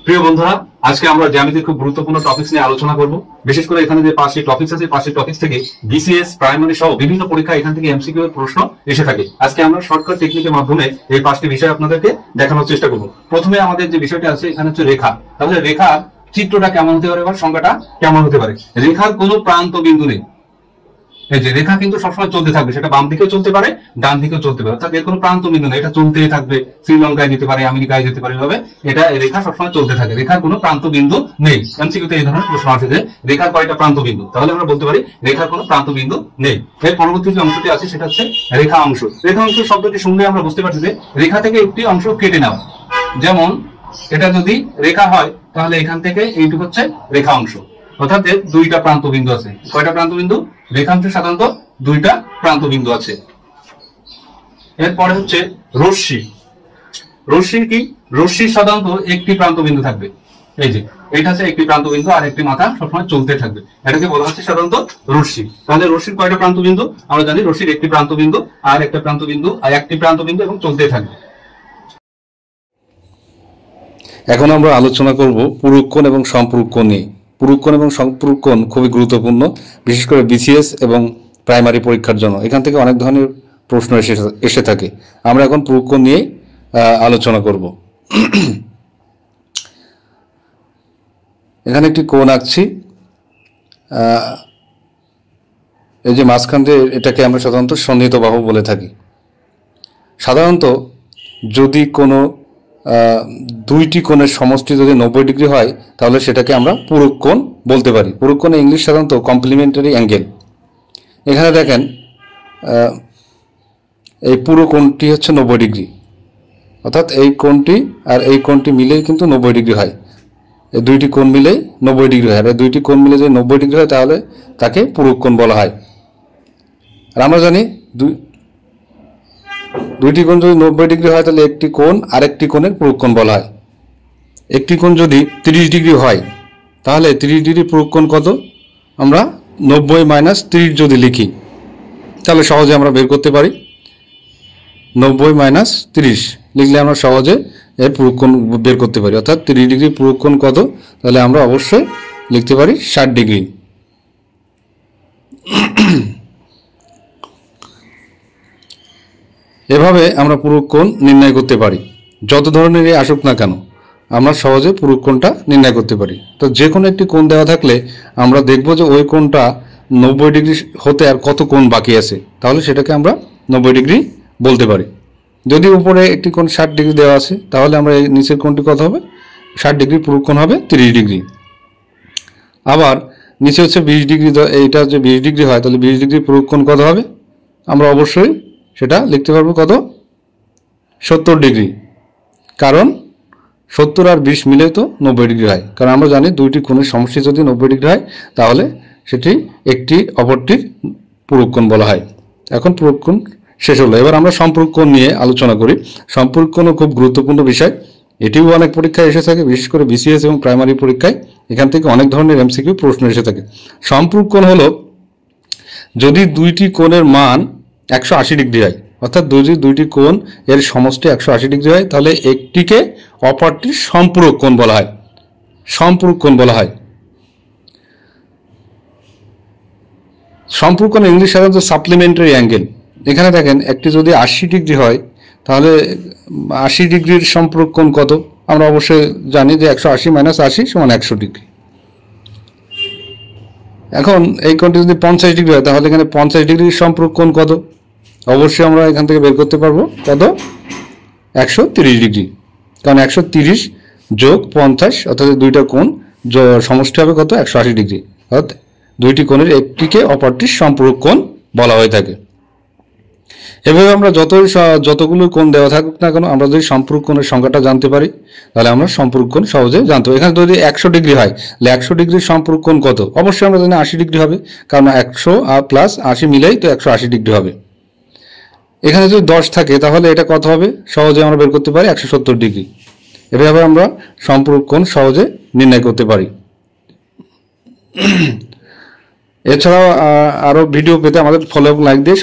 প্রিয় বন্ধুরা, আজকে আমরা জ্যামিতির খুব গুরুত্বপূর্ণ টপিকস নিয়ে আলোচনা করব। বিশেষ করে এখানে যে 5টি টপিকস আছে, 5টি টপিকস থেকে বিসিএস, প্রাইমারি সহ বিভিন্ন পরীক্ষা এখান থেকে এমসিকিউ এর প্রশ্ন এসে থাকে। আজকে আমরা শর্টকাট টেকনিকের মাধ্যমে এই 5টি বিষয় আপনাদেরকে দেখানোর চেষ্টা করব। প্রথমে আমাদের যে বিষয়টা আছে এখানে হচ্ছে রেখা। তাহলে রেখার চিত্রটা কেমন হতে পারে বা সংখ্যাটা কেমন হতে পারে? রেখার কোনো প্রান্ত বিন্দু নেই। এই যে রেখা কিন্তু সবসময় চলতে থাকবে, সেটা বাম দিকেও চলতে পারে, ডান দিকেও চলতে পারে, অর্থাৎ এর কোনো প্রান্ত বিন্দু নেই, এটা চলতেই থাকবে। শ্রীলঙ্কায় যেতে পারে, আমেরিকায় যেতে পারে, এভাবে এটা রেখা সবসময় চলতে থাকে। রেখার কোনো প্রান্ত বিন্দু নেই। এমসিকিউতে এই ধরনের প্রশ্ন আছে যে রেখার কয়টা প্রান্ত বিন্দু, তাহলে আমরা বলতে পারি রেখার কোনো প্রান্ত বিন্দু নেই। এর পরবর্তী যে অংশটি আছে সেটা হচ্ছে রেখা অংশ। রেখা অংশ শব্দটি শুনলে আমরা বুঝতে পারছি যে রেখা থেকে একটি অংশ কেটে নেওয়া। যেমন এটা যদি রেখা হয় তাহলে এখান থেকে এইটুকু হচ্ছে রেখা অংশ, অর্থাৎ এর দুইটা প্রান্ত বিন্দু আছে। কয়টা প্রান্ত বিন্দু? রেখাংশে সাধারণত দুইটা প্রান্ত বিন্দু আছে। এরপরে হচ্ছে রশ্মি। রশ্মি কি? রশ্মির সাধারণত একটি প্রান্ত বিন্দু থাকবে। এই যে এটা হচ্ছে একটি প্রান্ত বিন্দু, আর একটি মাথা সবসময় চলতে থাকবে, এটাকে বলা হচ্ছে সাধারণত রশ্মি। তাহলে রশ্মির কয়টা প্রান্ত বিন্দু? আমরা জানি রশ্মির একটি প্রান্ত বিন্দু, আর একটা প্রান্ত বিন্দু, আর একটি প্রান্ত বিন্দু এবং চলতে থাকবে। এখন আমরা আলোচনা করব পুরুক্ষণ এবং সম্পূরকণ নিয়ে। পুরুক্ষণ এবং সম্পূরকণ খুবই গুরুত্বপূর্ণ, বিশেষ করে বিসিএস এবং প্রাইমারি পরীক্ষার জন্য। এখান থেকে অনেক ধরনের প্রশ্ন এসে থাকে। আমরা এখন পুরুক্ষণ নিয়ে আলোচনা করব। এখানে একটি কোণ আঁকছি। এই যে মাঝখান দিয়ে, এটাকে আমরা সাধারণত সন্নিহিত বাহু বলে থাকি। সাধারণত যদি কোনো দুইটি কোণের সমষ্টি যদি 90 ডিগ্রি হয় তাহলে সেটাকে আমরা পুরুক্ষণ বলতে পারি। পুরুক্ষণে ইংলিশ সাধারণত কমপ্লিমেন্টারি অ্যাঙ্গেল। এখানে দেখেন এই পুরো কোণটি হচ্ছে 90 ডিগ্রি, অর্থাৎ এই কোণটি আর এই কোণটি মিলেই কিন্তু 90 ডিগ্রি হয়। এই দুইটি কোণ মিলেই 90 ডিগ্রি হয়, আর এই দুইটি কোণ মিলে যদি 90 ডিগ্রি হয় তাহলে তাকে পুরুক্ষণ বলা হয়। আর আমরা জানি দুইটি কোণ যদি 90 ডিগ্রি হয় তাহলে একটি কোণ আরেকটি কোণের পুরুক্ষণ বলা হয়। একটি কোণ যদি 30 ডিগ্রি হয় তাহলে 30 ডিগ্রি পুরুক্ষণ কত? আমরা 90 মাইনাস 30 যদি লিখি তাহলে সহজে আমরা বের করতে পারি। 90 মাইনাস 30 লিখলে আমরা সহজে এর পুরুক্ষণ বের করতে পারি, অর্থাৎ 30 ডিগ্রি পুরুক্ষণ কত? তাহলে আমরা অবশ্যই লিখতে পারি 60 ডিগ্রি। এভাবে আমরা পুরুক্ষণ নির্ণয় করতে পারি। যত ধরনেরই আসুক না কেন আমরা সহজে পুরুক্ষণটা নির্ণয় করতে পারি। তো যে কোনো একটি কোণ দেওয়া থাকলে আমরা দেখব যে ওই কোণটা 90 ডিগ্রি হতে আর কত কোণ বাকি আছে, তাহলে সেটাকে আমরা 90 ডিগ্রি বলতে পারি। যদি উপরে একটি কোণ 60 ডিগ্রি দেওয়া আছে তাহলে আমরা এই নিচের কোণটি কত হবে? 60 ডিগ্রি পুরুক্ষণ হবে 30 ডিগ্রি। আবার নিচে হচ্ছে 20 ডিগ্রি, এইটা যে 20 ডিগ্রি হয় তাহলে 20 ডিগ্রি পুরুক্ষণ কত হবে? আমরা অবশ্যই সেটা লিখতে পারবো কত? 70 ডিগ্রি। কারণ 70 আর 20 মিলে তো 90 ডিগ্রি হয়। কারণ আমরা জানি দুইটি কোণের সমষ্টি যদি 90 ডিগ্রি হয় তাহলে সেটি একটি অপরটির পুরুক্ষণ বলা হয়। এখন পুরুক্ষণ শেষ হলো, এবার আমরা সম্পূরকণ নিয়ে আলোচনা করি। সম্পূরকণও খুব গুরুত্বপূর্ণ বিষয়, এটিও অনেক পরীক্ষায় এসে থাকে, বিশেষ করে বিসিএস এবং প্রাইমারি পরীক্ষায় এখান থেকে অনেক ধরনের এমসিকিউ প্রশ্ন এসে থাকে। সম্পূরকণ হলো যদি দুইটি কোণের মান 180 ডিগ্রি হয়, অর্থাৎ যদি দুইটি কোণ এর সমষ্টি 180 ডিগ্রি হয় তাহলে একটিকে অপরটির সম্পূরক কোণ বলা হয়। সম্পূরক কোণ বলা হয়। সম্পূরক কোণ ইংলিশ সাধারণত সাপ্লিমেন্টারি অ্যাঙ্গেল। এখানে দেখেন একটি যদি 80 ডিগ্রি হয় তাহলে 80 ডিগ্রির সম্পূরক কোণ কত? আমরা অবশ্যই জানি যে 180 মাইনাস 80 সমান 100 ডিগ্রি। এখন এই কোণটি যদি 50 ডিগ্রি হয় তাহলে এখানে 50 ডিগ্রির সম্পূরক কোণ কত? অবশ্যই আমরা এখান থেকে বের করতে পারবো কত? 130 ডিগ্রি। কারণ 130 যোগ 50 অর্থাৎ দুইটা কোণ সমষ্টি হবে কত? 180 ডিগ্রি। অর্থাৎ দুইটি কোণের একটিকে অপরটির সম্পূরক কোণ বলা হয়ে থাকে। এভাবে আমরা যতগুলো কোণ দেওয়া থাকুক না কেন আমরা যদি সম্পূরক কোণের সংখ্যাটা জানতে পারি তাহলে আমরা সম্পূরক কোণ সহজে জানতে পারি। এখানে যদি 100 ডিগ্রি হয় তাহলে 100 ডিগ্রির সম্পূরক কোণ কত? অবশ্যই আমরা জানি 80 ডিগ্রি হবে, কারণ 100 প্লাস 80 মিলেই তো 180 ডিগ্রি হবে। এখানে যদি 10 থাকে তাহলে এটা কত হবে? সহজে আমরা বের করতে পারি 170 ডিগ্রি। এভাবে আমরা সম্পূরক কোণ সহজে নির্ণয় করতে পারি। এছাড়াও আরো ভিডিও পেতে আমাদের ফলো এবং লাইক দিয়ে